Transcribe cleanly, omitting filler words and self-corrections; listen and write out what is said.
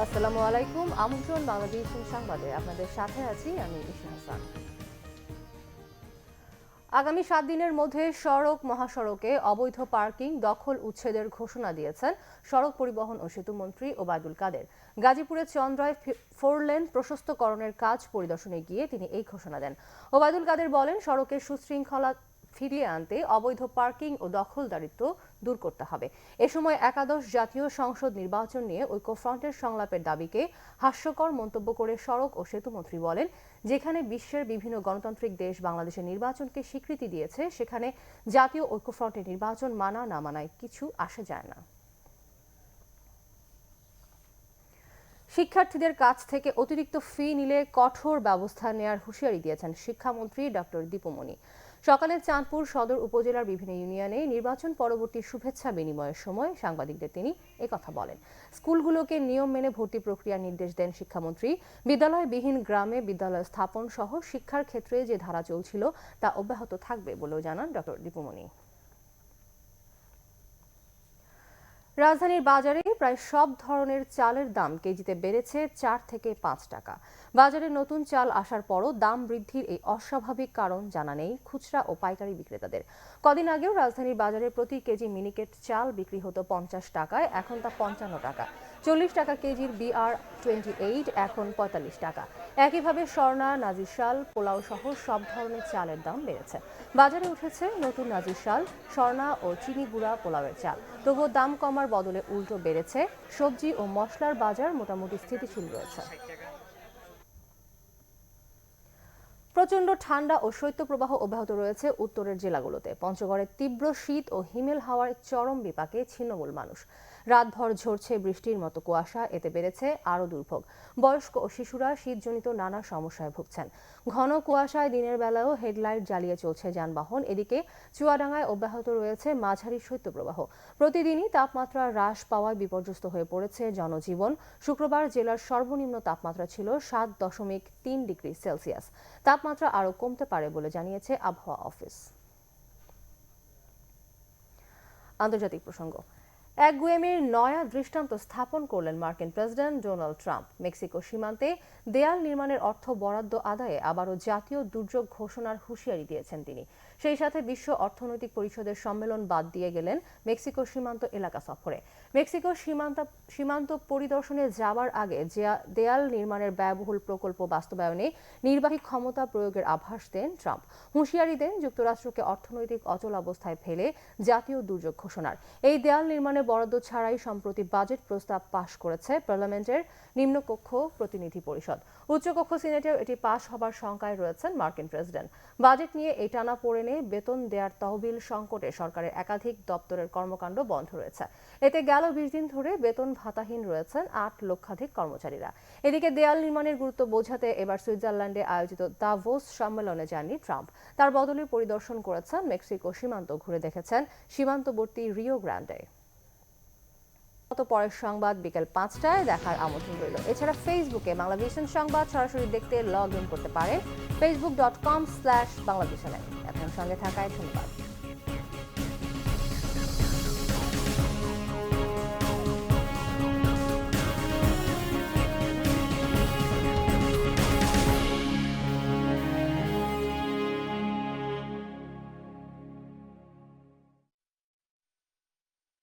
আসসালামু আলাইকুম। আমন্ত্রণ বাংলাদেশ সংবাদে আপনাদের সাথে আছি আমি ইশা হাসান। আগামী 7 দিনের মধ্যে সড়ক মহাসড়কে অবৈধ পার্কিং দখল উচ্ছেদের ঘোষণা দিয়েছেন সড়ক পরিবহন ও সেতু মন্ত্রী ওবায়দুল কাদের। গাজীপুরের চন্দ্রায় 4 লেন প্রশস্তকরণের কাজ পরিদর্শনে গিয়ে তিনি এই ঘোষণা দেন। ওবায়দুল কাদের বলেন, সড়কের সুশৃঙ্খলা ফিরিয়ে আনতে অবৈধ পার্কিং ও দখলদারিত্ব দূর করতে হবে। এ সময় একাদশ জাতীয় সংসদ নির্বাচন নিয়ে ঐক্যফ্রন্টের সংলাপের দাবিকে হাস্যকর মন্তব্য করে সড়ক ও সেতুমন্ত্রী বলেন, যেখানে বিশ্বের বিভিন্ন গণতান্ত্রিক দেশ বাংলাদেশের নির্বাচনকে স্বীকৃতি দিয়েছে, সেখানে জাতীয় ঐক্যফ্রন্টের নির্বাচন মানা না মানায় কিছু আসে যায় না। শিক্ষার্থীদের কাছ থেকে অতিরিক্ত ফি নিলে কঠোর ব্যবস্থা নেওয়ার হুঁশিয়ারি দিয়েছেন শিক্ষামন্ত্রী ডক্টর দীপুমনি। সকালে চাঁদপুর সদর উপজেলার বিভিন্ন ইউনিয়নে নির্বাচন পরবর্তী শুভেচ্ছা বিনিময়ের সময় সাংবাদিকদের তিনি একথা বলেন। স্কুলগুলোকে নিয়ম মেনে ভর্তি প্রক্রিয়ার নির্দেশ দেন শিক্ষামন্ত্রী। বিদ্যালয়বিহীন গ্রামে বিদ্যালয় স্থাপন সহ শিক্ষার ক্ষেত্রে যে ধারা চলছিল তা অব্যাহত থাকবে বলেও জানান ডক্টর দীপুমনি। রাজধানীর বাজারে প্রায় সব ধরনের চালের দাম কেজিতে বেড়েছে 4 থেকে 5 টাকা। বাজারে নতুন চাল আসার পরও দাম বৃদ্ধির এই অস্বাভাবিক কারণ জানা নেই খুচরা ও পাইকারি বিক্রেতাদের। কদিন আগেও রাজধানীর বাজারে প্রতি কেজি মিনিকেট চাল বিক্রি হতো 50 টাকায়, এখন তা 55 টাকা। 40 টাকা কেজির BR-28 এখন 45 টাকা। একইভাবে স্বর্ণা, নাজিরশাল, পোলাও সহ সব ধরনের চালের দাম বেড়েছে। বাজারে উঠেছে নতুন নাজিরশাল, স্বর্ণা ও চিনি গুঁড়া পোলাওয়ের চাল। তবুও দাম কমার বদলে উল্টো বেড়েছে। সবজি ও মশলার বাজার মোটামুটি স্থিতিশীল রয়েছে। প্রচণ্ড ঠান্ডা ও শৈত্যপ্রবাহ অব্যাহত রয়েছে উত্তরের জেলাগুলোতে। পঞ্চগড়ে তীব্র শীত ও হিমেল হাওয়ার চরম বিপাকে ছিন্নমূল মানুষ। রাতভর ঝরছে বৃষ্টির মতো কুয়াশা, এতে বেড়েছে আরও দুর্ভোগ। বয়স্ক ও শিশুরা শীতজনিত নানা সমস্যায় ভুগছেন। ঘন কুয়াশায় দিনের বেলায়ও হেডলাইট জ্বালিয়ে চলছে যানবাহন। এদিকে চুয়াডাঙ্গায় অব্যাহত রয়েছে মাঝারি শৈত্যপ্রবাহ। প্রতিদিনই তাপমাত্রা হ্রাস পাওয়ায় বিপর্যস্ত হয়ে পড়েছে জনজীবন। শুক্রবার জেলার সর্বনিম্ন তাপমাত্রা ছিল 7.3 ডিগ্রি সেলসিয়াস। তাপমাত্রা আরও কমতে পারে বলে জানিয়েছে আবহাওয়া অফিস। আন্তর্জাতিক প্রসঙ্গ। একগুঁয়েমির নয়া দৃষ্টান্ত স্থাপন করলেন মার্কিন প্রেসিডেন্ট ডোনাল্ড ট্রাম্প। মেক্সিকো সীমান্তে দেয়াল নির্মাণের অর্থ বরাদ্দ আদায়ে আবারও জাতীয় দুর্যোগ ঘোষণার হুঁশিয়ারি দিয়েছেন তিনি। সেই সাথে বিশ্ব অর্থনৈতিক পরিষদের সম্মেলন বাদ দিয়ে গেলেন মেক্সিকো সীমান্ত এলাকা সফরে। মেক্সিকো সীমান্ত পরিদর্শনে যাওয়ার আগে দেয়াল নির্মাণের ব্যয়বহুল প্রকল্প বাস্তবায়নে নির্বাহী ক্ষমতা প্রয়োগের আভাস দেন ট্রাম্প। হুঁশিয়ারি দেন যুক্তরাষ্ট্রকে অর্থনৈতিক অচল অবস্থায় ফেলে জাতীয় দুর্যোগ ঘোষণার। এই দেয়াল নির্মাণের বরাদ্দ ছাড়াই সম্প্রতি বাজেট প্রস্তাব পাশ করেছে পার্লামেন্টের নিম্নকক্ষ প্রতিনিধি পরিষদ। উচ্চকক্ষ সিনেটেও এটি পাশ হবার শঙ্কায় রয়েছেন মার্কিন প্রেসিডেন্ট। বাজেট নিয়ে এই টানাপোড়েনে বেতন দেয়ার তহবিল সংকটে সরকারের একাধিক দপ্তরের কর্মকাণ্ড বন্ধ রয়েছে। এতে গেল 20 দিন ধরে বেতন ভাতাহীন রয়েছেন 8 লক্ষাধিক কর্মচারীরা। এদিকে দেয়াল নির্মাণের গুরুত্ব বোঝাতে এবার সুইজারল্যান্ডে আয়োজিত দাভোস সম্মেলনে যাননি ট্রাম্প। তার বদলে পরিদর্শন করেছেন মেক্সিকো সীমান্ত, ঘুরে দেখেছেন সীমান্তবর্তী রিও গ্র্যান্ডে। পরের সংবাদ বিকেল 5টায় দেখার আমন্ত্রণ রইল। এছাড়া ফেসবুকে বাংলাভিশন সংবাদ সরাসরি দেখতে লগ ইন করতে পারেন facebook.com/বাংলাভিশন। এখন সঙ্গে থাকায় ধন্যবাদ।